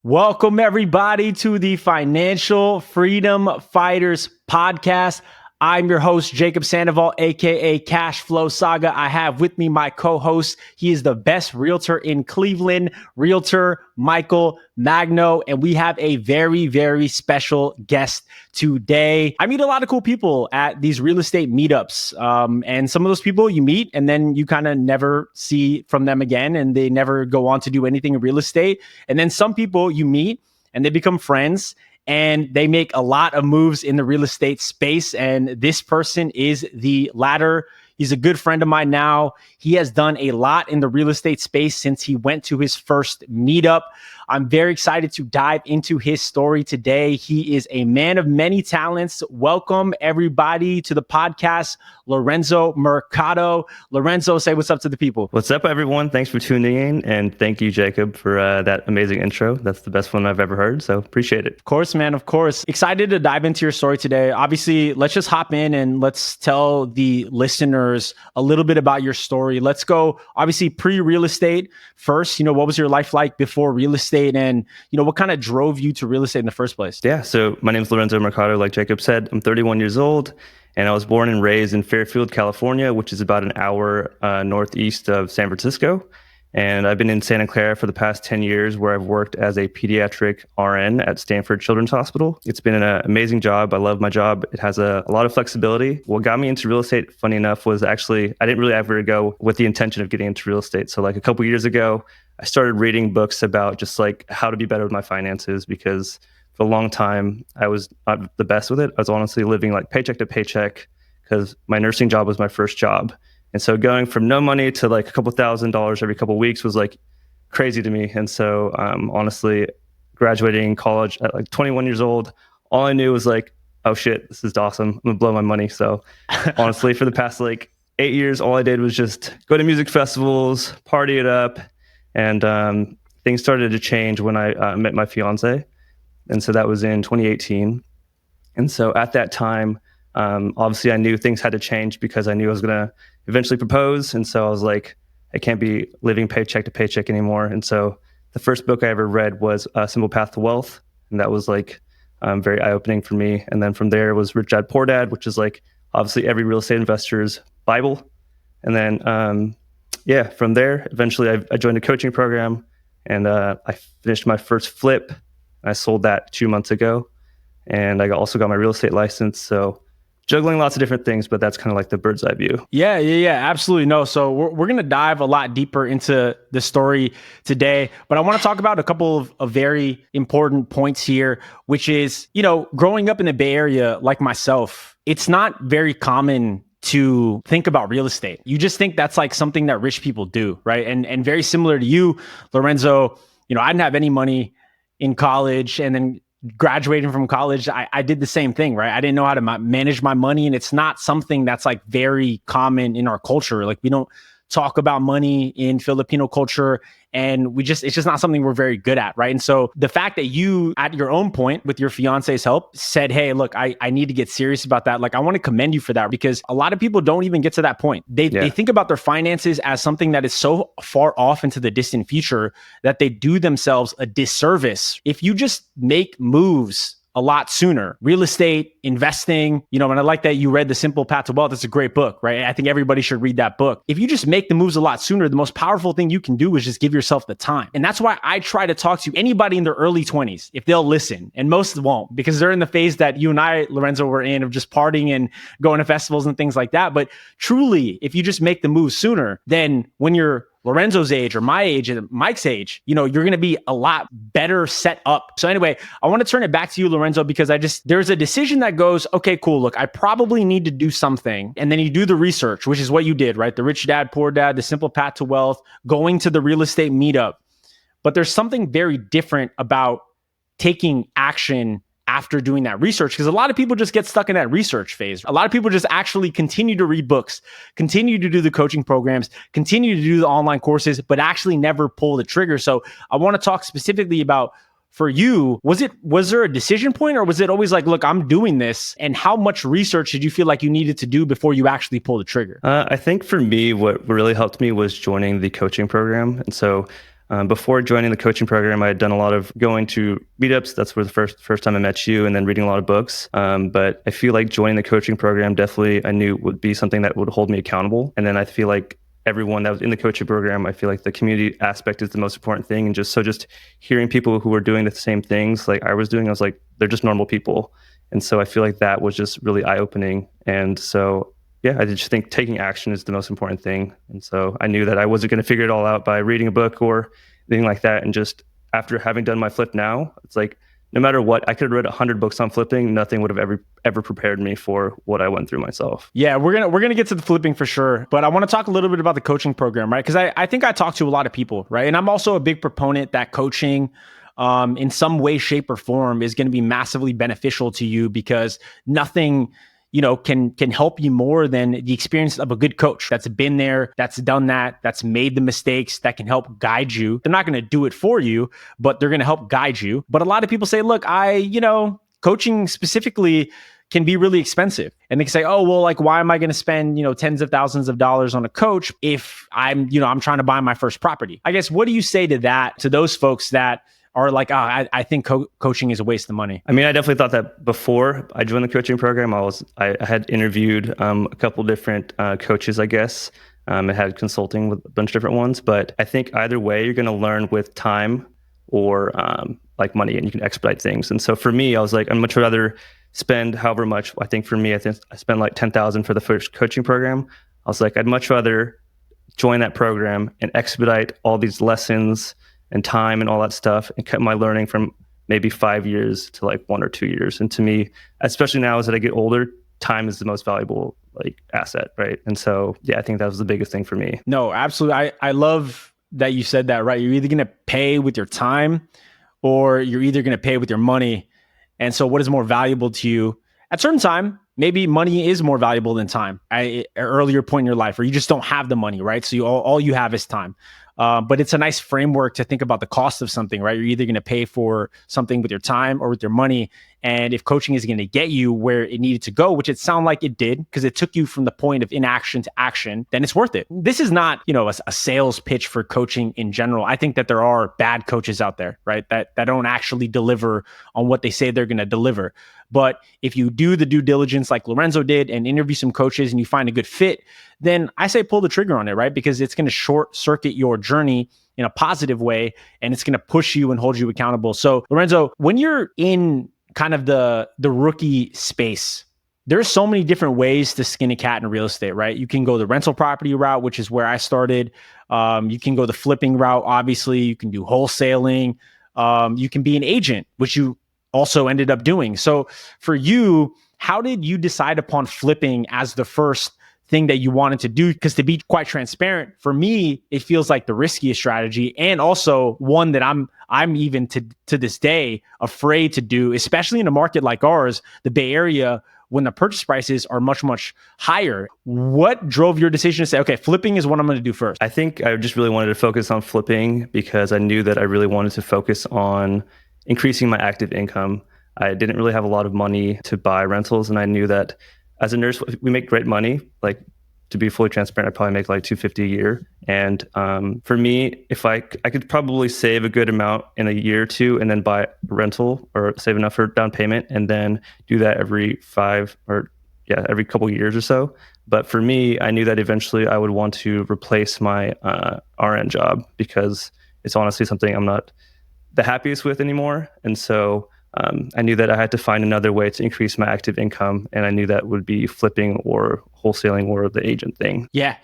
Welcome, everybody, to the Financial Freedom Fighters podcast. I'm your host, Jacob Sandoval, aka Cash Flow Saga. I have with me my co-host. He is the best realtor in Cleveland, Realtor Michael Magno, and we have a very, very special guest today. I meet a lot of cool people at these real estate meetups, and some of those people you meet and then you kind of never see from them again, and they never go on to do anything in real estate. And then some people you meet and they become friends, and they make a lot of moves in the real estate space. And this person is the latter. He's a good friend of mine now. He has done a lot in the real estate space since he went to his first meetup. I'm very excited to dive into his story today. He is a man of many talents. Welcome, everybody, to the podcast, Lorenzo Mercado. Lorenzo, say what's up to the people. What's up, everyone? Thanks for tuning in. And thank you, Jacob, for that amazing intro. That's the best one I've ever heard. So appreciate it. Of course, man. Of course. Excited to dive into your story today. Obviously, let's just hop in and let's tell the listeners a little bit about your story. Let's go, obviously, pre-real estate first. What was your life like before real estate? And, what kind of drove you to real estate in the first place? Yeah. So my name is Lorenzo Mercado. Like Jacob said, I'm 31 years old. And I was born and raised in Fairfield, California, which is about an hour northeast of San Francisco. And I've been in Santa Clara for the past 10 years, where I've worked as a pediatric RN at Stanford Children's Hospital. It's been an amazing job. I love my job. It has a lot of flexibility. What got me into real estate, funny enough, was actually, I didn't really ever go with the intention of getting into real estate. So like a couple years ago, I started reading books about just like how to be better with my finances, because for a long time, I was not the best with it. I was honestly living like paycheck to paycheck because my nursing job was my first job. And so going from no money to like a couple $1,000s every couple of weeks was like crazy to me. And so honestly, graduating college at like 21 years old, all I knew was like, oh shit, this is awesome. I'm gonna blow my money. So honestly, for the past like 8 years, all I did was just go to music festivals, party it up. And things started to change when I met my fiance. And so that was in 2018. And so at that time, obviously I knew things had to change because I knew I was going to eventually propose. And so I was like, I can't be living paycheck to paycheck anymore. And so the first book I ever read was Simple Path to Wealth. And that was like very eye-opening for me. And then from there was Rich Dad Poor Dad, which is like obviously every real estate investor's Bible. And then, from there, eventually I joined a coaching program, and I finished my first flip. I sold that 2 months ago, and I also got my real estate license. So juggling lots of different things, but that's kind of like the bird's eye view. Yeah, absolutely. No, so we're going to dive a lot deeper into the story today, but I want to talk about a couple of very important points here, which is, growing up in the Bay Area like myself, it's not very common to think about real estate. You just think that's like something that rich people do, right? And very similar to you, Lorenzo, I didn't have any money in college, and then graduating from college, I did the same thing, right? I didn't know how to manage my money, and it's not something that's like very common in our culture. Like we don't talk about money in Filipino culture, and it's just not something we're very good at, right? And so the fact that you, at your own point, with your fiance's help, said, hey, look, I need to get serious about that. Like, I want to commend you for that, because a lot of people don't even get to that point. They think about their finances as something that is so far off into the distant future that they do themselves a disservice. If you just make moves a lot sooner, real estate, investing, and I like that you read The Simple Path to Wealth. It's a great book, right? I think everybody should read that book. If you just make the moves a lot sooner, the most powerful thing you can do is just give yourself the time. And that's why I try to talk to anybody in their early 20s, if they'll listen, and most won't, because they're in the phase that you and I, Lorenzo, were in, of just partying and going to festivals and things like that. But truly, if you just make the move sooner, then when you're Lorenzo's age or my age and Mike's age, you're going to be a lot better set up. So anyway, I want to turn it back to you, Lorenzo, because there's a decision that goes, okay, cool. Look, I probably need to do something. And then you do the research, which is what you did, right? The Rich Dad, Poor Dad, The Simple Path to Wealth, going to the real estate meetup. But there's something very different about taking action after doing that research, because a lot of people just get stuck in that research phase. A lot of people just actually continue to read books, continue to do the coaching programs, continue to do the online courses, but actually never pull the trigger. So I want to talk specifically about, for you, was there a decision point, or was it always like, look, I'm doing this? And how much research did you feel like you needed to do before you actually pull the trigger? I think for me, what really helped me was joining the coaching program. And so Before joining the coaching program, I had done a lot of going to meetups. That's where the first time I met you, and then reading a lot of books. But I feel like joining the coaching program definitely I knew would be something that would hold me accountable. And then I feel like everyone that was in the coaching program, I feel like the community aspect is the most important thing. And just hearing people who were doing the same things like I was doing, I was like, they're just normal people. And so I feel like that was just really eye-opening. And so yeah, I just think taking action is the most important thing. And so I knew that I wasn't going to figure it all out by reading a book or anything like that. And just after having done my flip now, it's like, no matter what, I could have read 100 books on flipping. Nothing would have ever prepared me for what I went through myself. Yeah, we're gonna get to the flipping for sure. But I want to talk a little bit about the coaching program, right? Because I think I talk to a lot of people, right? And I'm also a big proponent that coaching in some way, shape, or form is going to be massively beneficial to you, because nothing can help you more than the experience of a good coach that's been there, that's done that, that's made the mistakes, that can help guide you. They're not going to do it for you, but they're going to help guide you. But a lot of people say, look, coaching specifically can be really expensive. And they can say, oh, well, like, why am I going to spend, tens of thousands of dollars on a coach if I'm trying to buy my first property? I guess, what do you say to that, to those folks that are like, I think coaching is a waste of money? I mean, I definitely thought that before I joined the coaching program. I had interviewed a couple different coaches, I guess. I had consulting with a bunch of different ones, but I think either way, you're going to learn with time or like money, and you can expedite things. And so for me, I was like, I'd much rather spend however much. I think I spent like $10,000 for the first coaching program. I was like, I'd much rather join that program and expedite all these lessons and time and all that stuff, and cut my learning from maybe 5 years to like 1 or 2 years. And to me, especially now as I get older, time is the most valuable asset, right? And so, yeah, I think that was the biggest thing for me. No, absolutely. I love that you said that, right? You're either going to pay with your time, or you're either going to pay with your money. And so what is more valuable to you? At a certain time, maybe money is more valuable than time at an earlier point in your life, or you just don't have the money, right? So all you have is time. But it's a nice framework to think about the cost of something, right? You're either going to pay for something with your time or with your money. And if coaching is going to get you where it needed to go, which it sounded like it did, because it took you from the point of inaction to action, then it's worth it. This is not, a sales pitch for coaching in general. I think that there are bad coaches out there, right? That don't actually deliver on what they say they're going to deliver. But if you do the due diligence like Lorenzo did and interview some coaches and you find a good fit, then I say pull the trigger on it, right? Because it's going to short circuit your journey in a positive way, and it's going to push you and hold you accountable. So Lorenzo, when you're in kind of the rookie space, there's so many different ways to skin a cat in real estate, right? You can go the rental property route, which is where I started. You can go the flipping route. Obviously, you can do wholesaling. You can be an agent, which you also ended up doing. So for you, how did you decide upon flipping as the first thing that you wanted to do? Because to be quite transparent, for me, it feels like the riskiest strategy, and also one that I'm even to this day afraid to do, especially in a market like ours, the Bay Area, when the purchase prices are much, much higher. What drove your decision to say, okay, flipping is what I'm going to do first? I think I just really wanted to focus on flipping because I knew that I really wanted to focus on increasing my active income. I didn't really have a lot of money to buy rentals, and I knew that as a nurse, we make great money. Like, to be fully transparent, I probably make like $250 a year. And for me, if I could probably save a good amount in a year or two, and then buy a rental or save enough for down payment, and then do that every couple of years or so. But for me, I knew that eventually I would want to replace my RN job, because it's honestly something I'm not the happiest with anymore. And so I knew that I had to find another way to increase my active income, and I knew that would be flipping or wholesaling or the agent thing. Yeah,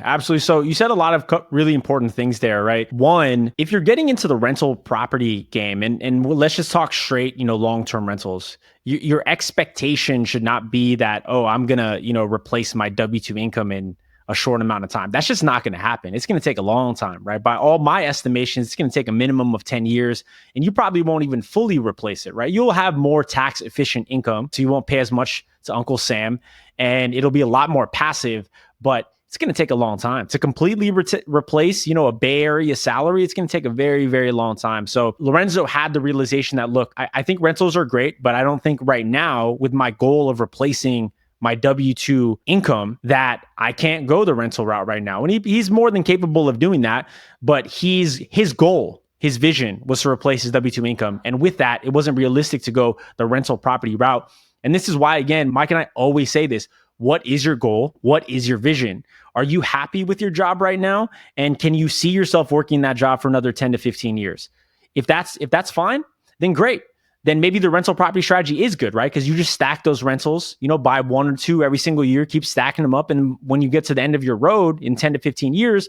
absolutely. So you said a lot of really important things there, right? One, if you're getting into the rental property game, and let's just talk straight, long-term rentals, your expectation should not be that, oh, I'm gonna, replace my W-2 income in a short amount of time. That's just not going to happen. It's going to take a long time, right? By all my estimations, it's going to take a minimum of 10 years, and you probably won't even fully replace it, right? You'll have more tax efficient income, so you won't pay as much to Uncle Sam, and it'll be a lot more passive, but it's going to take a long time to completely replace, a Bay Area salary. It's going to take a very, very long time. So Lorenzo had the realization that, look, I think rentals are great, but I don't think right now, with my goal of replacing my W-2 income that I can't go the rental route right now. And he's more than capable of doing that, but his goal, his vision was to replace his W-2 income. And with that, it wasn't realistic to go the rental property route. And this is why, again, Mike and I always say this. What is your goal? What is your vision? Are you happy with your job right now? And can you see yourself working that job for another 10 to 15 years? If that's fine, then great. Then maybe the rental property strategy is good, right? Because you just stack those rentals, buy one or two every single year, keep stacking them up. And when you get to the end of your road in 10 to 15 years,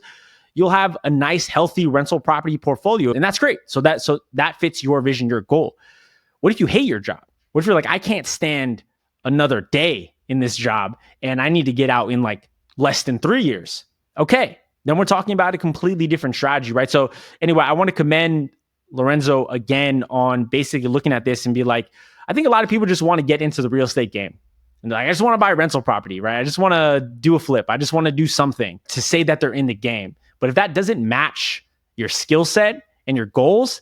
you'll have a nice, healthy rental property portfolio. And that's great. So that fits your vision, your goal. What if you hate your job? What if you're like, I can't stand another day in this job and I need to get out in like less than 3 years? Okay. Then we're talking about a completely different strategy, right? So anyway, I want to commend Lorenzo again on basically looking at this and be like, I think a lot of people just want to get into the real estate game. And like, I just want to buy a rental property, right? I just want to do a flip. I just want to do something to say that they're in the game. But if that doesn't match your skill set and your goals,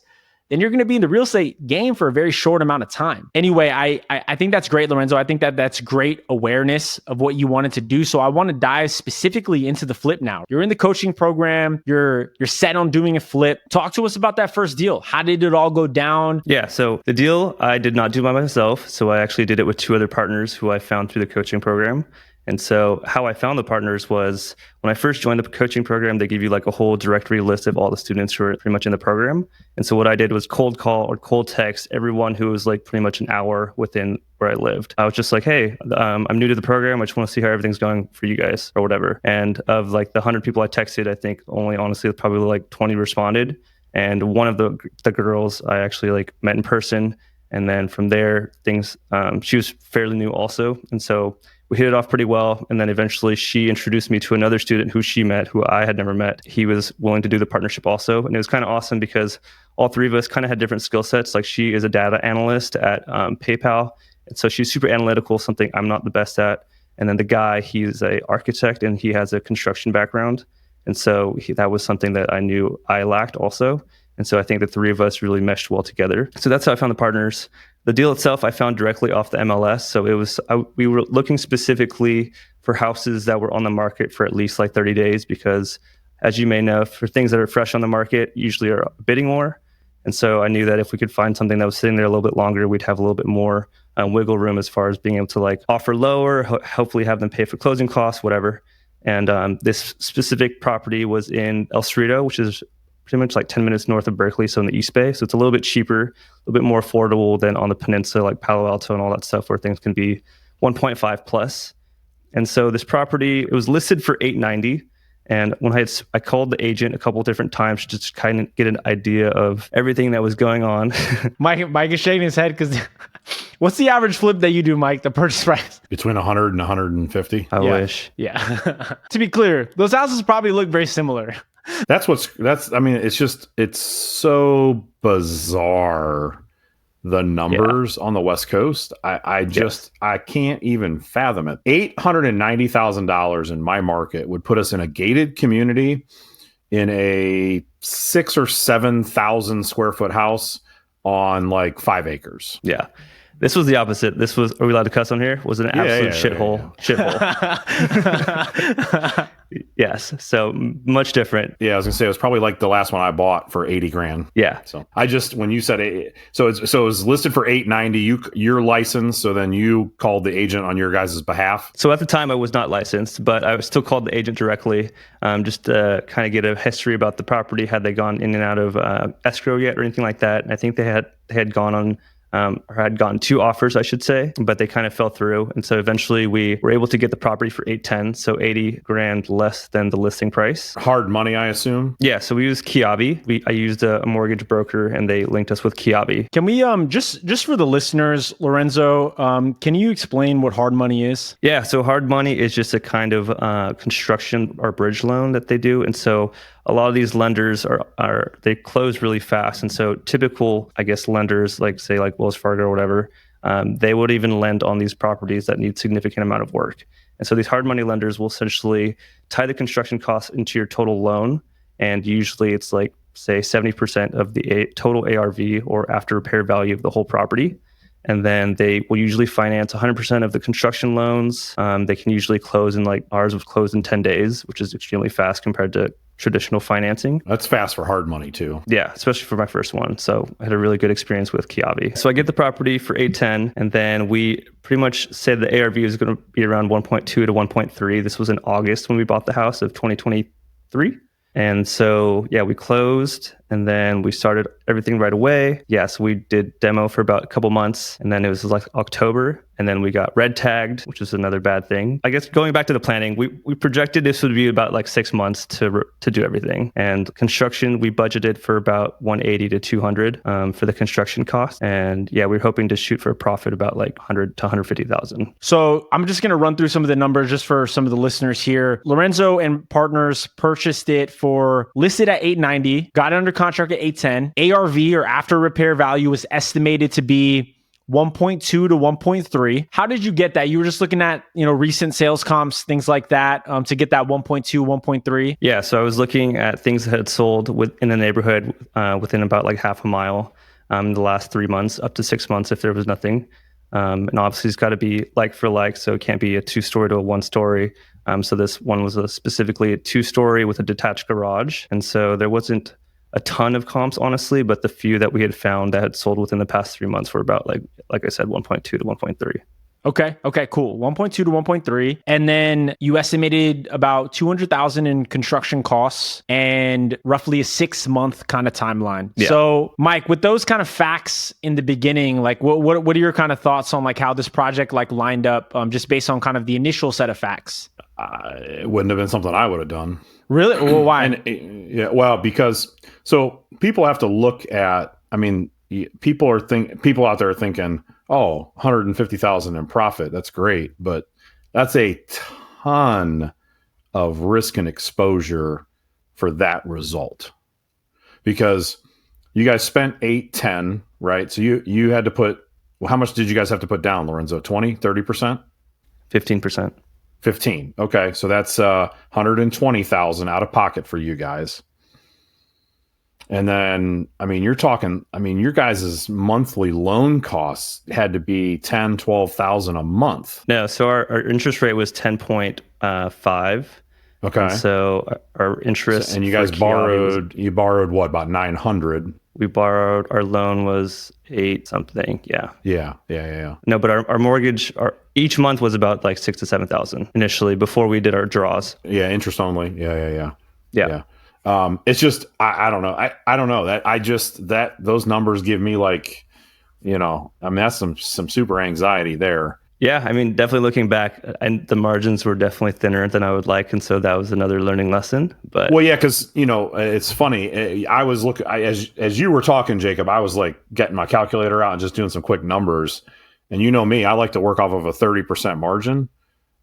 then you're going to be in the real estate game for a very short amount of time. Anyway, I think that's great, Lorenzo. I think that's great awareness of what you wanted to do. So I want to dive specifically into the flip now. You're in the coaching program. You're set on doing a flip. Talk to us about that first deal. How did it all go down? Yeah, so the deal I did not do by myself. So I actually did it with two other partners who I found through the coaching program. And so how I found the partners was when I first joined the coaching program, they give you like a whole directory list of all the students who are pretty much in the program. And so what I did was cold call or cold text everyone who was like pretty much an hour within where I lived. I was just like, hey, I'm new to the program. I just want to see how everything's going for you guys or whatever. And of like the 100 people I texted, I think only honestly probably like 20 responded. And one of the girls I actually like met in person. And then from there, things, she was fairly new also. And so we hit it off pretty well. And then eventually she introduced me to another student who she met, who I had never met. He was willing to do the partnership also. And it was kind of awesome because all three of us kind of had different skill sets. Like she is a data analyst at PayPal. And so she's super analytical, something I'm not the best at. And then the guy, he's an architect and he has a construction background. And so that was something that I knew I lacked also. And so I think the three of us really meshed well together. So that's how I found the partners. The deal itself, I found directly off the MLS. So it was, we were looking specifically for houses that were on the market for at least like 30 days, because as you may know, for things that are fresh on the market, usually are bidding more. And so I knew that if we could find something that was sitting there a little bit longer, we'd have a little bit more wiggle room as far as being able to like offer lower, hopefully have them pay for closing costs, whatever. And this specific property was in El Cerrito, which is pretty much like 10 minutes north of Berkeley, so in the East Bay. So it's a little bit cheaper, a little bit more affordable than on the peninsula, like Palo Alto and all that stuff, where things can be 1.5 plus. And so this property, it was listed for $890. And when I called the agent a couple of different times to just kind of get an idea of everything that was going on. Mike is shaking his head because what's the average flip that you do, Mike? The purchase price? Between 100 and 150. I wish. Yeah. To be clear, those houses probably look very similar. I mean, it's so bizarre. The numbers on the West Coast, I can't even fathom it. $890,000 in my market would put us in a gated community in a 6,000 or 7,000 square foot house on like 5 acres. Yeah. This was the opposite. This was, are we allowed to cuss on here? Was an absolute shithole. Shithole. Yes. So much different. Yeah, I was gonna say it was probably like the last one I bought for 80 grand. Yeah. So I just, when you said it, so it was listed for 890. You're licensed, so then you called the agent on your guys' behalf. So at the time I was not licensed, but I was still called the agent directly, just to kind of get a history about the property. Had they gone in and out of escrow yet or anything like that? And I think they had gone on. Or had gotten 2 offers, I should say, but they kind of fell through. And so eventually we were able to get the property for $810, so 80 grand less than the listing price. Hard money, I assume? Yeah, so we used Kiabi. I used a mortgage broker and they linked us with Kiabi. Can we, just for the listeners, Lorenzo, can you explain what hard money is? Yeah, so hard money is just a kind of construction or bridge loan that they do. And so a lot of these lenders they close really fast. And so typical, I guess, lenders like say like Wells Fargo or whatever, they would even lend on these properties that need significant amount of work. And so these hard money lenders will essentially tie the construction costs into your total loan. And usually it's like, say, 70% of the total ARV or after repair value of the whole property. And then they will usually finance 100% of the construction loans. They can usually close in ours was closed in 10 days, which is extremely fast compared to traditional financing. That's fast for hard money too. Yeah, especially for my first one. So I had a really good experience with Kiavi. So I get the property for 810, and then we pretty much said the ARV is going to be around 1.2 to 1.3. This was in August when we bought the house of 2023. And so, yeah, we closed and then we started everything right away. Yeah, so we did demo for about a couple months, and then it was like October, and then we got red tagged, which is another bad thing. I guess going back to the planning, we projected this would be about like 6 months to do everything. And construction, we budgeted for about 180 to 200 for the construction cost. And yeah, we're hoping to shoot for a profit about like 100 to 150,000. So I'm just going to run through some of the numbers just for some of the listeners here. Lorenzo and partners purchased it for listed at 890, got it under contract at 810. ARV or after repair value was estimated to be 1.2 to 1.3. How did you get that? You were just looking at, recent sales comps, things like that, to get that 1.2, 1.3? Yeah, so I was looking at things that had sold in the neighborhood within about like half a mile in the last 3 months, up to 6 months if there was nothing. And obviously it's got to be like for like, so it can't be a 2-story to a 1-story. So this one was specifically a 2-story with a detached garage. And so there wasn't a ton of comps, honestly, but the few that we had found that had sold within the past 3 months were about like I said, 1.2 to 1.3. Okay, cool. 1.2 to 1.3. And then you estimated about 200,000 in construction costs and roughly a 6-month kind of timeline. Yeah. So Mike, with those kind of facts in the beginning, like what are your kind of thoughts on like how this project like lined up just based on kind of the initial set of facts? It wouldn't have been something I would have done. Really? Well, why? Because so people have to look at, people out there are thinking, oh, 150,000 in profit. That's great. But that's a ton of risk and exposure for that result, because you guys spent 810, right? So you had to put, how much did you guys have to put down, Lorenzo? 20, 30%? 15%. 15. Okay. So that's 120,000 out of pocket for you guys. And then, you're talking, your guys' monthly loan costs had to be 10, 12,000 a month. No. So our interest rate was 10.5. Okay. And so our interest, and you guys borrowed what, about 900? We borrowed, our loan was 8 something. Yeah. Yeah. No, but our mortgage, each month was about like 6,000 to 7,000 initially before we did our draws. Yeah. Interest only. Yeah. It's just, I don't know. I don't know that those numbers give me like, that's some super anxiety there. Yeah, definitely looking back, and the margins were definitely thinner than I would like, and so that was another learning lesson. But well, yeah, because it's funny. I was looking as you were talking, Jacob. I was like getting my calculator out and just doing some quick numbers. And me, I like to work off of a 30% margin,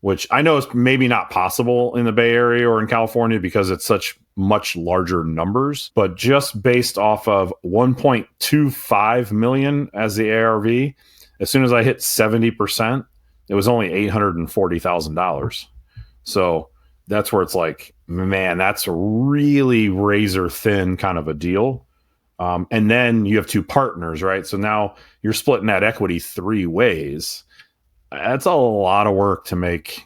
which I know is maybe not possible in the Bay Area or in California because it's such much larger numbers. But just based off of 1.25 million as the ARV, as soon as I hit 70%, it was only $840,000. So that's where it's like, man, that's a really razor thin kind of a deal. And then you have 2 partners, right? So now you're splitting that equity 3 ways. That's a lot of work to make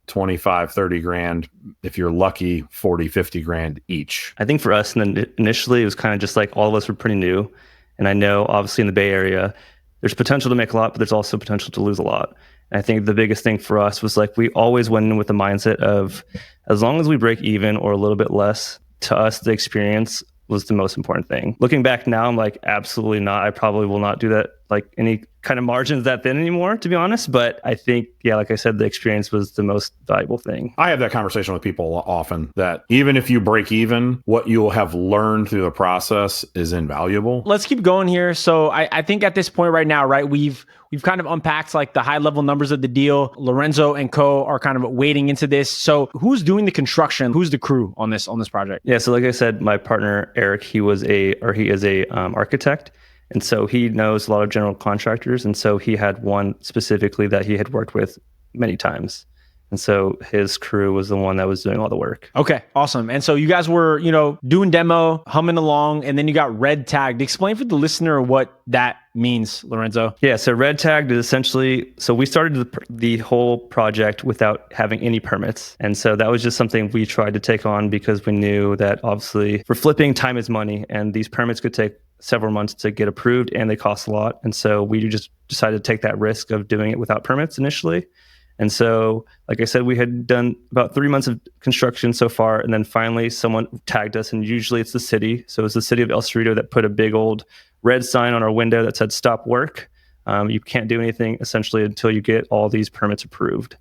25, 30 grand. If you're lucky, 40, 50 grand each. I think for us, and then initially it was kind of just like all of us were pretty new. And I know obviously in the Bay Area, there's potential to make a lot, but there's also potential to lose a lot. And I think the biggest thing for us was like, we always went in with the mindset of, as long as we break even or a little bit less, to us, the experience was the most important thing. Looking back now, I'm like, absolutely not. I probably will not do that, like any kind of margins that thin anymore, to be honest. But I think, yeah, like I said, the experience was the most valuable thing. I have that conversation with people often, that even if you break even, what you will have learned through the process is invaluable. Let's keep going here. So I think at this point right now, right, we've kind of unpacked like the high level numbers of the deal. Lorenzo and co are kind of wading into this. So who's doing the construction? Who's the crew on this project? Yeah. So like I said, my partner, Eric, he is a architect. And so he knows a lot of general contractors. And so he had one specifically that he had worked with many times. And so his crew was the one that was doing all the work. Okay, awesome. And so you guys were, doing demo, humming along, and then you got red tagged. Explain for the listener what that means, Lorenzo. Yeah, so red tagged is essentially, so we started the whole project without having any permits. And so that was just something we tried to take on because we knew that obviously for flipping, time is money, and these permits could take several months to get approved and they cost a lot. And so we just decided to take that risk of doing it without permits initially. And so, like I said, we had done about 3 months of construction so far. And then finally someone tagged us, and usually it's the city. So it was the city of El Cerrito that put a big old red sign on our window that said stop work. You can't do anything essentially until you get all these permits approved.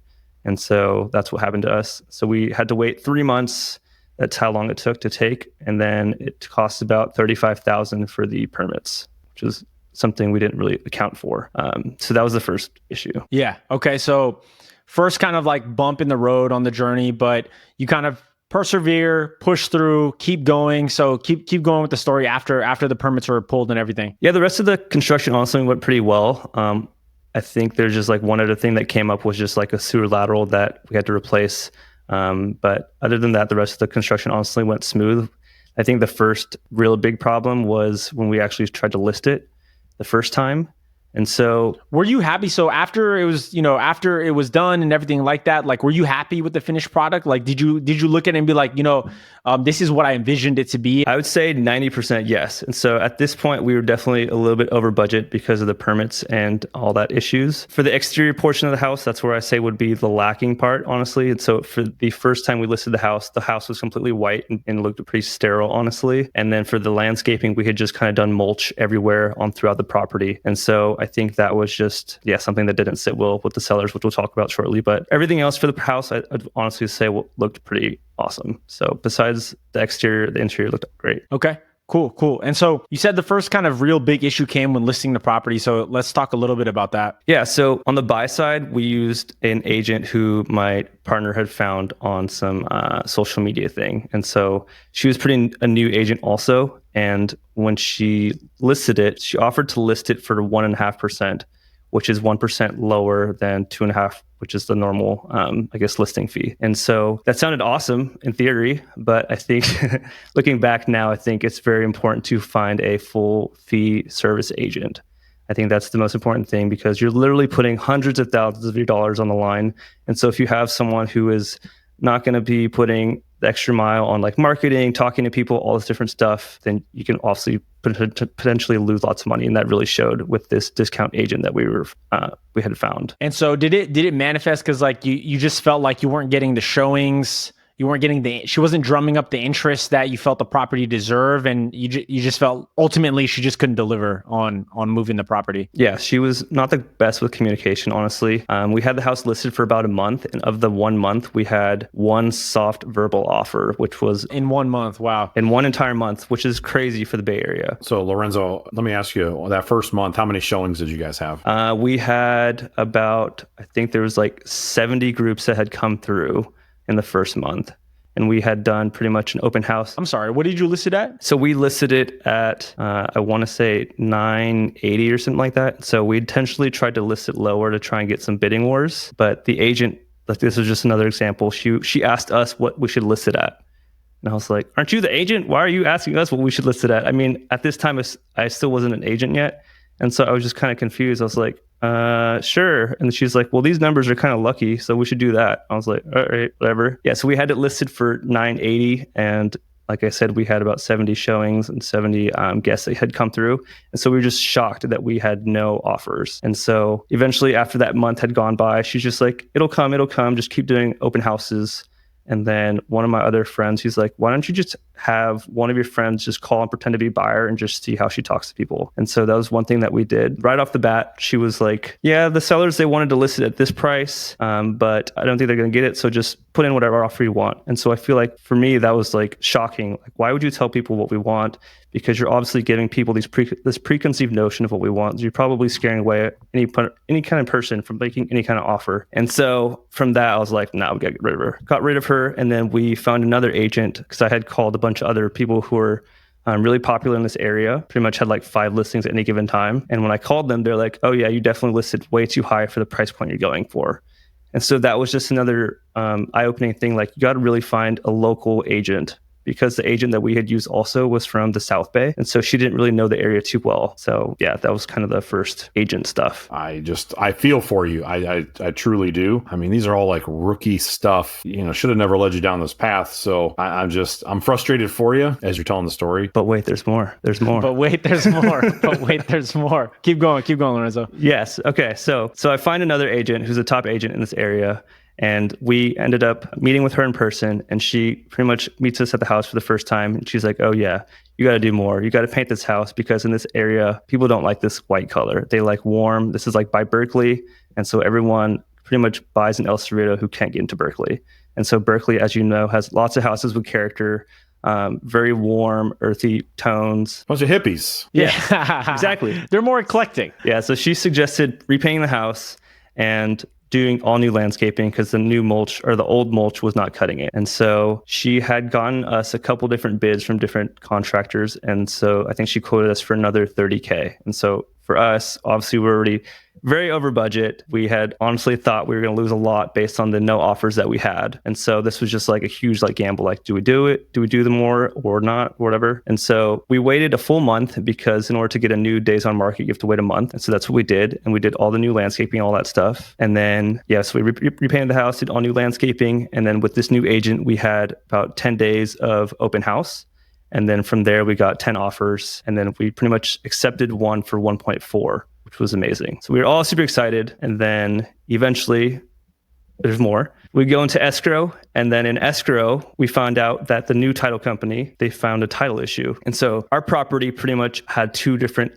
And so that's what happened to us. So we had to wait 3 months. That's how long it took to take. And then it cost about $35,000 for the permits, which is something we didn't really account for. So that was the first issue. Yeah. Okay. So first kind of like bump in the road on the journey, but you kind of persevere, push through, keep going. So keep going with the story after the permits were pulled and everything. Yeah, the rest of the construction honestly went pretty well. I think there's just like one other thing that came up was just like a sewer lateral that we had to replace. But other than that, the rest of the construction honestly went smooth. I think the first real big problem was when we actually tried to list it the first time. And so were you happy? So after it was done and everything like that, like, were you happy with the finished product? Like, did you look at it and be like, this is what I envisioned it to be? I would say 90% yes. And so at this point, we were definitely a little bit over budget because of the permits and all that issues. For the exterior portion of the house, that's where I say would be the lacking part, honestly. And so for the first time we listed the house was completely white and looked pretty sterile, honestly. And then for the landscaping, we had just kind of done mulch everywhere throughout the property. And so I think that was just, something that didn't sit well with the sellers, which we'll talk about shortly. But everything else for the house, I'd honestly say looked pretty awesome. So besides the exterior, the interior looked great. Okay, cool. And so you said the first kind of real big issue came when listing the property. So let's talk a little bit about that. Yeah. So on the buy side, we used an agent who my partner had found on some social media thing. And so she was a new agent also. And when she listed it, she offered to list it for 1.5%, which is 1% lower than 2.5%, which is the normal, listing fee. And so that sounded awesome in theory, but I think looking back now, I think it's very important to find a full fee service agent. I think that's the most important thing because you're literally putting hundreds of thousands of your dollars on the line. And so if you have someone who is not going to be putting the extra mile on like marketing, talking to people, all this different stuff, then you can obviously potentially lose lots of money. And that really showed with this discount agent that we had found. And so did it manifest because like you just felt like you weren't getting the showings, you weren't getting she wasn't drumming up the interest that you felt the property deserved, and you just felt ultimately she just couldn't deliver on moving the property? Yeah, she was not the best with communication, honestly. We had the house listed for about a month, and of the 1 month, we had one soft verbal offer, which was in 1 month. Wow. In one entire month, which is crazy for the Bay Area. So Lorenzo, let me ask you, that first month, how many showings did you guys have? We had about, I think there was like 70 groups that had come through in the first month. And we had done pretty much an open house. I'm sorry, what did you list it at? So we listed it at, I want to say 980 or something like that. So we intentionally tried to list it lower to try and get some bidding wars. But the agent, like this was just another example. She asked us what we should list it at. And I was like, aren't you the agent? Why are you asking us what we should list it at? I mean, at this time, I still wasn't an agent yet. And so I was just kind of confused. I was like, sure. And she's like, well, these numbers are kind of lucky, so we should do that. I was like, all right, whatever. Yeah, so we had it listed for 980. And like I said, we had about 70 showings and 70 guests that had come through. And so we were just shocked that we had no offers. And so eventually after that month had gone by, she's just like, it'll come. Just keep doing open houses. And then one of my other friends, he's like, why don't you just have one of your friends just call and pretend to be a buyer and just see how she talks to people? And so that was one thing that we did. Right off the bat, she was like, yeah, the sellers, they wanted to list it at this price, but I don't think they're going to get it. So just put in whatever offer you want. And so I feel like for me, that was like shocking. Like, why would you tell people what we want? Because you're obviously giving people this preconceived notion of what we want. You're probably scaring away any kind of person from making any kind of offer. And so from that, I was like, nah, we got to get rid of her. Got rid of her. And then we found another agent because I had called a bunch of other people who were really popular in this area, pretty much had like 5 listings at any given time. And when I called them, they're like, oh yeah, you definitely listed way too high for the price point you're going for. And so that was just another eye-opening thing. Like, you got to really find a local agent, because the agent that we had used also was from the South Bay. And so she didn't really know the area too well. So yeah, that was kind of the first agent stuff. I feel for you. I truly do. I mean, these are all like rookie stuff, should have never led you down this path. So I'm frustrated for you as you're telling the story. But wait, there's more. There's more. But wait, there's more. But wait, there's more. Keep going, Lorenzo. Yes. Okay. So I find another agent who's a top agent in this area. And we ended up meeting with her in person, and she pretty much meets us at the house for the first time. And she's like, oh yeah, you got to do more. You got to paint this house, because in this area, people don't like this white color. They like warm. This is like by Berkeley. And so everyone pretty much buys an El Cerrito who can't get into Berkeley. And so Berkeley, as you know, has lots of houses with character, very warm, earthy tones. Bunch of hippies. Yeah, exactly. They're more eclectic. Yeah. So she suggested repainting the house and doing all new landscaping, because the new mulch, or the old mulch, was not cutting it. And so she had gotten us a couple different bids from different contractors. And so I think she quoted us for another $30K. And so for us, obviously, we're already very over budget. We had honestly thought we were going to lose a lot based on the no offers that we had. And so this was just like a huge gamble. Like, do we do it? Do we do the more or not, or whatever? And so we waited a full month, because in order to get a new days on market, you have to wait a month. And so that's what we did. And we did all the new landscaping, all that stuff. And then, so we repainted the house, did all new landscaping. And then with this new agent, we had about 10 days of open house. And then from there, we got 10 offers. And then we pretty much accepted one for 1.4, which was amazing. So we were all super excited. And then eventually, there's more. We go into escrow. And then in escrow, we found out that the new title company, they found a title issue. And so our property pretty much had two different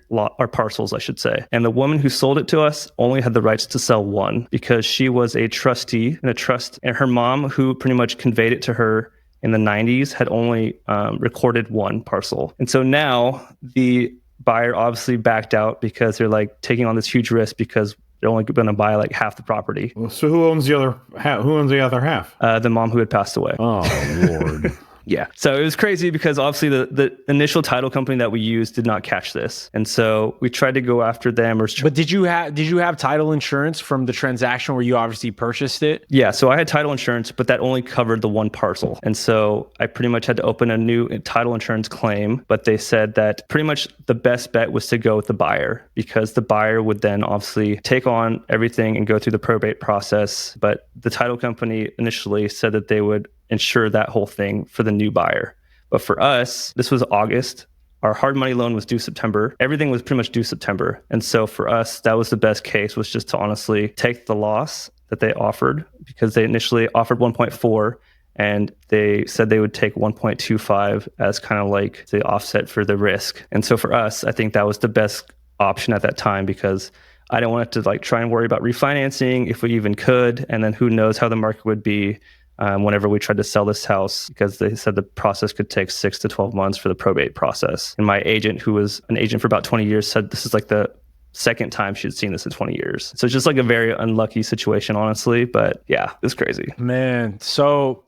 parcels, I should say. And the woman who sold it to us only had the rights to sell one, because she was a trustee in a trust. And her mom, who pretty much conveyed it to her in the 90s, had only recorded one parcel. And so now the buyer obviously backed out, because they're like taking on this huge risk, because they're only going to buy like half the property. So who owns the other half? Who owns the other half? The mom who had passed away. Oh, Lord. Yeah. So it was crazy, because obviously the initial title company that we used did not catch this. And so we tried to go after them. But did you have title insurance from the transaction where you obviously purchased it? Yeah. So I had title insurance, but that only covered the one parcel. And so I pretty much had to open a new title insurance claim. But they said that pretty much the best bet was to go with the buyer, because the buyer would then obviously take on everything and go through the probate process. But the title company initially said that they would insure that whole thing for the new buyer. But for us, this was August. Our hard money loan was due September. Everything was pretty much due September. And so for us, that was the best case, was just to honestly take the loss that they offered, because they initially offered 1.4, and they said they would take 1.25 as kind of like the offset for the risk. And so for us, I think that was the best option at that time, because I didn't want to try and worry about refinancing if we even could. And then who knows how the market would be whenever we tried to sell this house, because they said the process could take 6 to 12 months for the probate process. And my agent, who was an agent for about 20 years, said this is like the second time she'd seen this in 20 years. So it's just like a very unlucky situation, honestly. But yeah, it's crazy. Man, so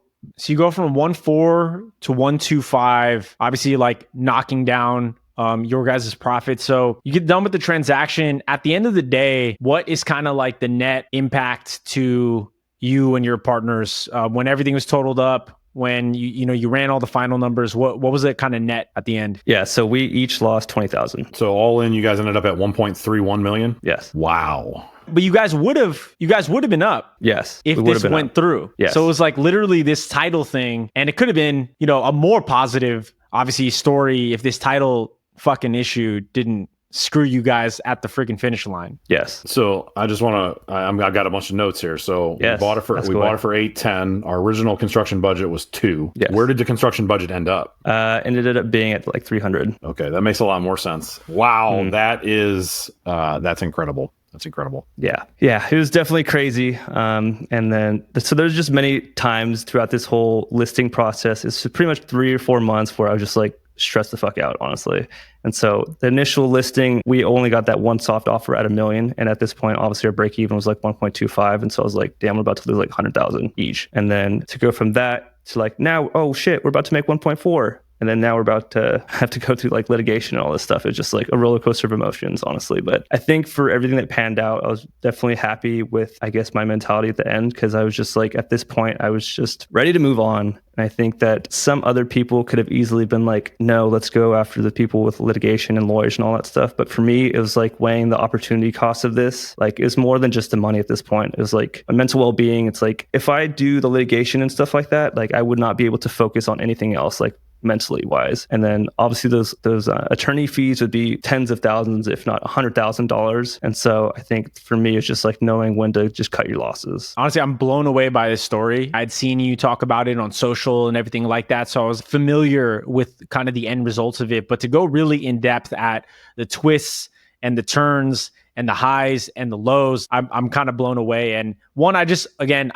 you go from 1.4 to 1.25, obviously like knocking down your guys' profit. So you get done with the transaction. At the end of the day, what is kind of like the net impact to you and your partners when everything was totaled up, when you ran all the final numbers? What was it kind of net at the end? Yeah, so we each lost $20,000. So all in, you guys ended up at 1.31 million? Yes. Wow. But you guys would have been up. Yes. If this went through. Yes. So it was like literally this title thing, and it could have been, a more positive, obviously, story if this title fucking issue didn't screw you guys at the freaking finish line. Yes. So I just want to, I've got a bunch of notes here. So yes, we bought it for $810. Our original construction budget was $2. Yes. Where did the construction budget end up? Ended up being at like $300. Okay. That makes a lot more sense. Wow. That is, that's incredible. That's incredible. Yeah. Yeah. It was definitely crazy. And then, so there's just many times throughout this whole listing process. It's pretty much 3 or 4 months where I was just like stressed the fuck out, honestly. And so the initial listing, we only got that one soft offer at $1 million. And at this point, obviously our break even was like 1.25. And so I was like, damn, we're about to lose like 100,000 each. And then to go from that to like, now, oh shit, we're about to make 1.4. And then now we're about to have to go through like litigation and all this stuff. It's just like a roller coaster of emotions, honestly. But I think for everything that panned out, I was definitely happy with, I guess, my mentality at the end, because I was just like, at this point, I was just ready to move on. And I think that some other people could have easily been like, no, let's go after the people with litigation and lawyers and all that stuff. But for me, it was like weighing the opportunity cost of this. Like, it was more than just the money at this point. It was like a mental well-being. It's like, if I do the litigation and stuff like that, like I would not be able to focus on anything else, like mentally wise. And then obviously those attorney fees would be tens of thousands, if not $100,000. And so I think for me, it's just like knowing when to just cut your losses. Honestly, I'm blown away by this story. I'd seen you talk about it on social and everything like that. So I was familiar with kind of the end results of it, but to go really in depth at the twists and the turns and the highs and the lows, I'm kind of blown away. And one, I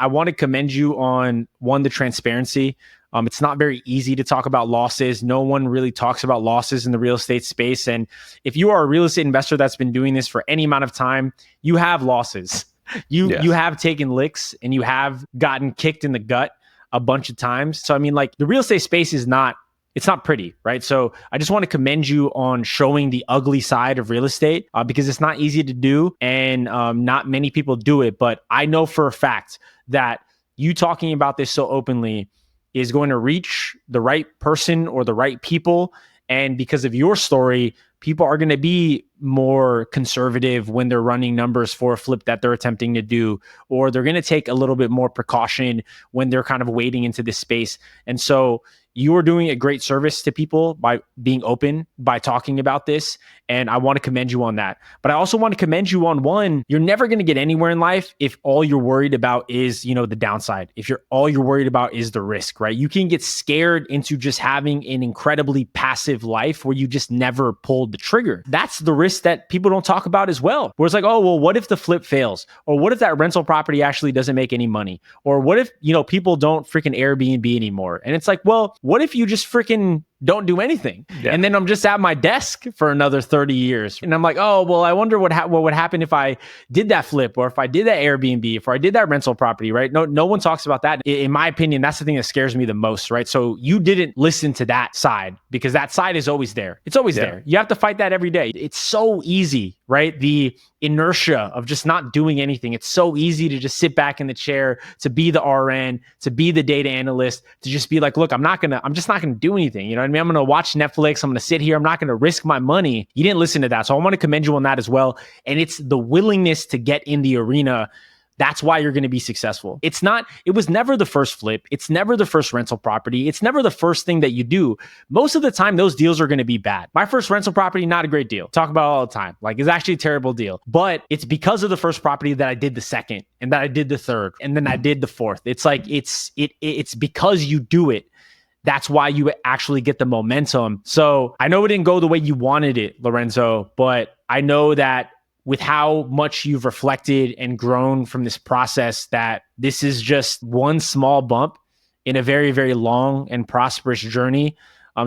want to commend you on the transparency. It's not very easy to talk about losses. No one really talks about losses in the real estate space. And if you are a real estate investor that's been doing this for any amount of time, you have losses. You have taken licks and you have gotten kicked in the gut a bunch of times. So, I mean, like the real estate space it's not pretty, right? So I just want to commend you on showing the ugly side of real estate because it's not easy to do and not many people do it. But I know for a fact that you talking about this so openly is going to reach the right person or the right people. And because of your story, people are going to be more conservative when they're running numbers for a flip that they're attempting to do, or they're going to take a little bit more precaution when they're kind of wading into this space. And so you are doing a great service to people by being open, by talking about this. And I want to commend you on that. But I also want to commend you on one, you're never going to get anywhere in life if all you're worried about is, the downside. If all you're worried about is the risk, right? You can get scared into just having an incredibly passive life where you just never pulled the trigger. That's the risk that people don't talk about as well. Where it's like, oh, well, what if the flip fails? Or what if that rental property actually doesn't make any money? Or what if, people don't freaking Airbnb anymore? And it's like, well, what if you just freaking don't do anything? Yeah. And then I'm just at my desk for another 30 years. And I'm like, oh, well, I wonder what would happen if I did that flip or if I did that Airbnb, if I did that rental property, right? No one talks about that. In my opinion, that's the thing that scares me the most, right? So you didn't listen to that side because that side is always there. It's always there. You have to fight that every day. It's so easy, right? The inertia of just not doing anything. It's so easy to just sit back in the chair, to be the RN, to be the data analyst, to just be like, look, I'm just not going to do anything. You know what I mean? I'm going to watch Netflix. I'm going to sit here. I'm not going to risk my money. You didn't listen to that. So I want to commend you on that as well. And it's the willingness to get in the arena. That's why you're going to be successful. It was never the first flip. It's never the first rental property. It's never the first thing that you do. Most of the time, those deals are going to be bad. My first rental property, not a great deal. Talk about it all the time. Like, it's actually a terrible deal. But it's because of the first property that I did the second, and that I did the third, and then I did the fourth. It's like, it's because you do it. That's why you actually get the momentum. So I know it didn't go the way you wanted it, Lorenzo, but I know that with how much you've reflected and grown from this process, that this is just one small bump in a very, very long and prosperous journey.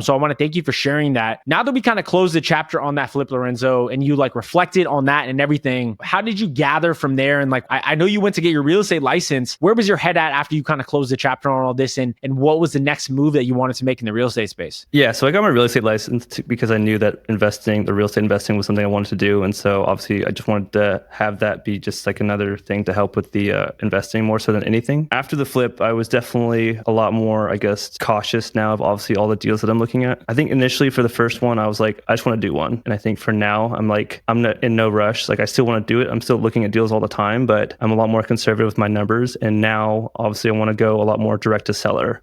So I want to thank you for sharing that. Now that we kind of closed the chapter on that flip, Lorenzo, and you like reflected on that and everything, how did you gather from there? And like, I know you went to get your real estate license. Where was your head at after you kind of closed the chapter on all this? And what was the next move that you wanted to make in the real estate space? Yeah, so I got my real estate license because I knew that the real estate investing was something I wanted to do. And so obviously I just wanted to have that be just like another thing to help with the investing more so than anything. After the flip, I was definitely a lot more, I guess, cautious now of obviously all the deals that I'm looking at. I think initially for the first one, I was like, I just want to do one. And I think for now, I'm like, I'm not in no rush. Like, I still want to do it. I'm still looking at deals all the time, but I'm a lot more conservative with my numbers. And now, obviously, I want to go a lot more direct to seller.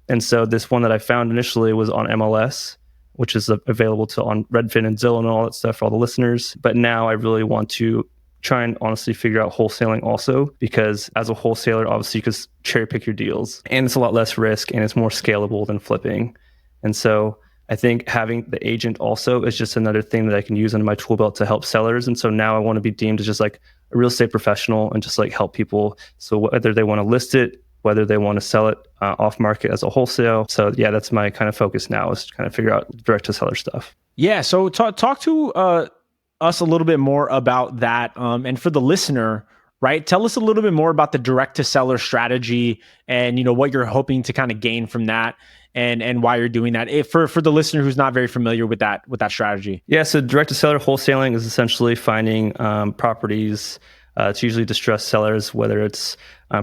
And so this one that I found initially was on MLS, which is available on Redfin and Zillow and all that stuff for all the listeners. But now I really want to try and honestly figure out wholesaling also, because as a wholesaler, obviously, you can cherry pick your deals and it's a lot less risk and it's more scalable than flipping. And so I think having the agent also is just another thing that I can use under my tool belt to help sellers. And so now I want to be deemed as just like a real estate professional and just like help people. So whether they want to list it, whether they want to sell it off market as a wholesale. So yeah, that's my kind of focus now, is to kind of figure out direct to seller stuff. Yeah. So talk to us a little bit more about that. And for the listener, right, tell us a little bit more about the direct to seller strategy and, what you're hoping to kind of gain from that. and why you're doing that, if for the listener who's not very familiar with that strategy. Yeah, so direct to seller wholesaling is essentially finding properties. It's usually distressed sellers, whether it's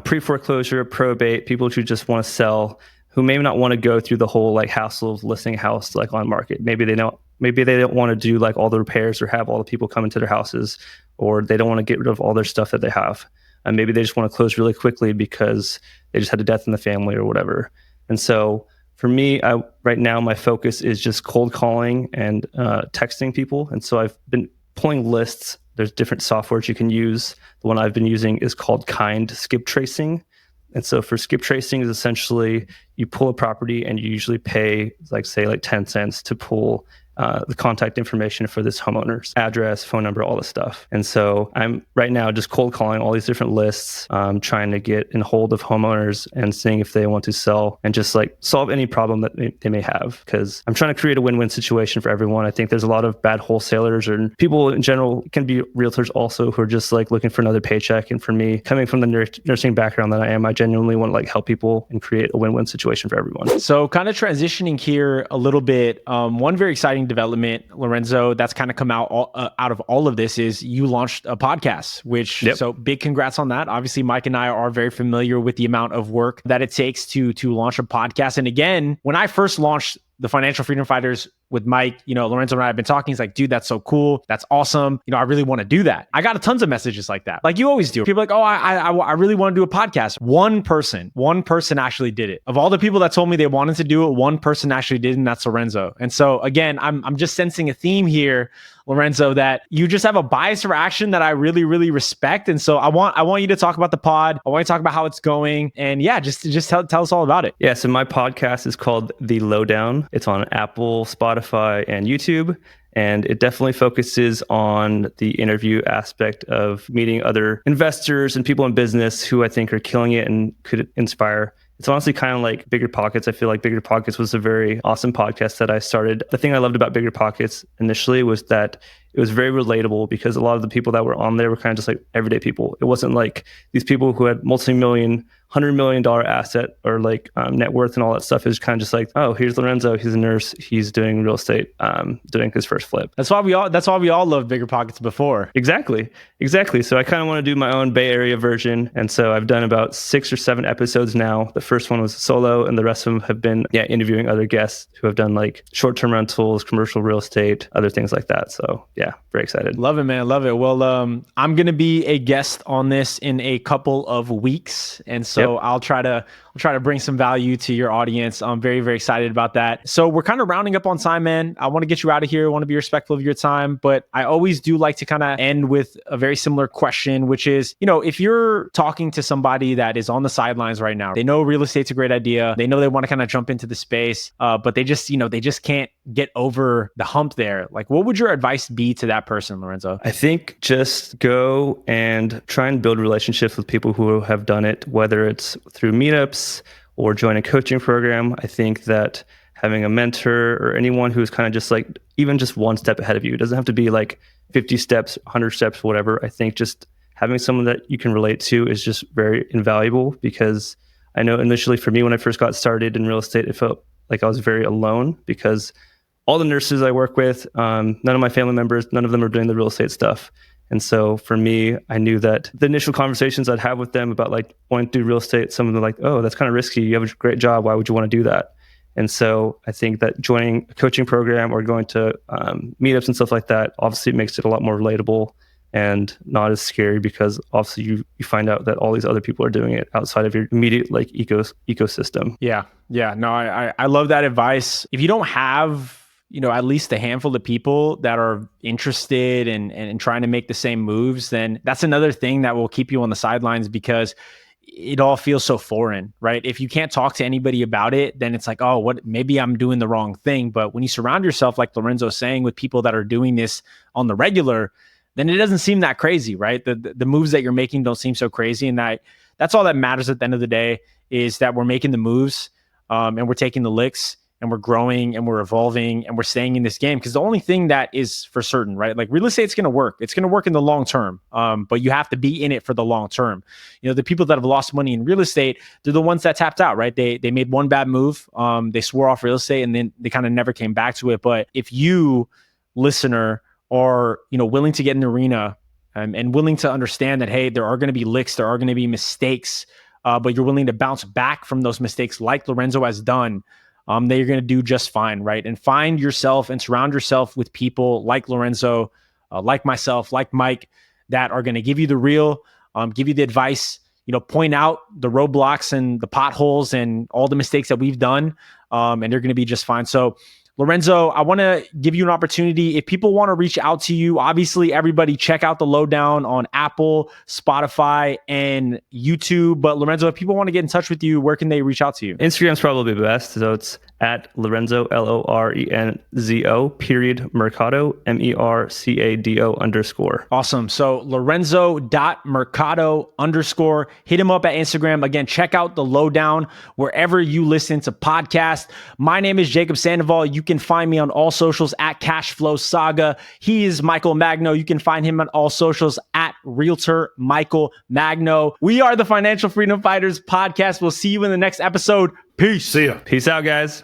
pre-foreclosure, probate, people who just want to sell, who may not want to go through the whole like hassle of listing a house like on market. Maybe they don't want to do like all the repairs or have all the people come into their houses, or they don't want to get rid of all their stuff that they have. And maybe they just want to close really quickly because they just had a death in the family or whatever. And so for me, right now, my focus is just cold calling and texting people. And so I've been pulling lists. There's different softwares you can use. The one I've been using is called Kind Skip Tracing. And so for skip tracing is essentially you pull a property and you usually pay like 10 cents to pull the contact information for this homeowner's address, phone number, all this stuff. And so I'm right now just cold calling all these different lists, trying to get in hold of homeowners and seeing if they want to sell and just like solve any problem that they may have. Because I'm trying to create a win-win situation for everyone. I think there's a lot of bad wholesalers or people in general, can be realtors also, who are just like looking for another paycheck. And for me, coming from the nursing background that I am, I genuinely want to like help people and create a win-win situation for everyone. So kind of transitioning here a little bit, one very exciting development, Lorenzo, that's kind of come out of all of this is you launched a podcast, which so big congrats on that. Obviously, Mike and I are very familiar with the amount of work that it takes to launch a podcast. And again, when I first launched the Financial Freedom Fighters with Mike, Lorenzo and I have been talking. He's like, dude, that's so cool. That's awesome. I really want to do that. I got tons of messages like that. Like you always do. People are like, oh, I really want to do a podcast. One person actually did it. Of all the people that told me they wanted to do it, one person actually did, and that's Lorenzo. And so again, I'm just sensing a theme here, Lorenzo, that you just have a bias reaction that I really, really respect. And so I want you to talk about the pod. I want you to talk about how it's going. And yeah, just tell us all about it. Yeah. So my podcast is called The Lowdown. It's on Apple, Spotify, and YouTube. And it definitely focuses on the interview aspect of meeting other investors and people in business who I think are killing it and could inspire. It's honestly kind of like Bigger Pockets. I feel like Bigger Pockets was a very awesome podcast that I started. The thing I loved about Bigger Pockets initially was that it was very relatable because a lot of the people that were on there were kind of just like everyday people. It wasn't like these people who had multi-million, $100 million asset or like net worth and all that stuff. Is kind of just like, oh, here's Lorenzo. He's a nurse. He's doing real estate, doing his first flip. That's why we all loved Bigger Pockets before. Exactly. So I kind of want to do my own Bay Area version. And so I've done about 6 or 7 episodes now. The first one was solo, and the rest of them have been interviewing other guests who have done like short-term rentals, commercial real estate, other things like that. So yeah, very excited. Love it, man. Love it. Well, I'm going to be a guest on this in a couple of weeks. And so I'll try to bring some value to your audience. I'm very, very excited about that. So we're kind of rounding up on time, man. I want to get you out of here. I want to be respectful of your time, but I always do like to kind of end with a very similar question, which is, if you're talking to somebody that is on the sidelines right now, they know real estate's a great idea. They know they want to kind of jump into the space, but they just can't get over the hump there. Like, what would your advice be to that person, Lorenzo? I think just go and try and build relationships with people who have done it, whether it's through meetups or join a coaching program. I think that having a mentor or anyone who's kind of just like even just one step ahead of you, it doesn't have to be like 50 steps, 100 steps, whatever. I think just having someone that you can relate to is just very invaluable, because I know initially for me, when I first got started in real estate, it felt like I was very alone because all the nurses I work with, none of my family members, none of them are doing the real estate stuff. And so for me, I knew that the initial conversations I'd have with them about like wanting to do real estate, some of them like, oh, that's kind of risky. You have a great job. Why would you want to do that? And so I think that joining a coaching program or going to meetups and stuff like that, obviously it makes it a lot more relatable and not as scary, because obviously you find out that all these other people are doing it outside of your immediate like ecosystem. Yeah. No, I love that advice. If you don't have at least a handful of people that are interested and trying to make the same moves, then that's another thing that will keep you on the sidelines, because it all feels so foreign, right? If you can't talk to anybody about it, then it's like, oh, maybe I'm doing the wrong thing. But when you surround yourself, like Lorenzo's saying, with people that are doing this on the regular, then it doesn't seem that crazy, right? The moves that you're making don't seem so crazy. And that's all that matters at the end of the day, is that we're making the moves and we're taking the licks. and we're growing and we're evolving and we're staying in this game. Because the only thing that is for certain, right? Like real estate's going to work. It's going to work in the long term. But you have to be in it for the long term. You know, the people that have lost money in real estate, they're the ones that tapped out, right? They made one bad move. They swore off real estate and then they kind of never came back to it. But if you, listener, are, you know, willing to get in the arena and willing to understand that, hey, there are going to be licks, there are going to be mistakes, but you're willing to bounce back from those mistakes like Lorenzo has done, then you're going to do just fine, right? And find yourself and surround yourself with people like Lorenzo, like myself, like Mike, that are going to give you the real, give you the advice, you know, point out the roadblocks and the potholes and all the mistakes that we've done, and you're going to be just fine. So Lorenzo, I want to give you an opportunity. If people want to reach out to you, obviously everybody check out the Lowdown on Apple, Spotify, and YouTube. But Lorenzo, if people want to get in touch with you, where can they reach out to you? Instagram's probably the best. So it's at Lorenzo, Lorenzo, period, Mercado, Mercado_. Awesome. So Lorenzo.Mercado_. Hit him up at Instagram. Again, check out the Lowdown wherever you listen to podcasts. My name is Jacob Sandoval. You can find me on all socials at Cashflow Saga. He is Michael Magno. You can find him on all socials at Realtor Michael Magno. We are the Financial Freedom Fighters podcast. We'll see you in the next episode. Peace. See ya. Peace out, guys.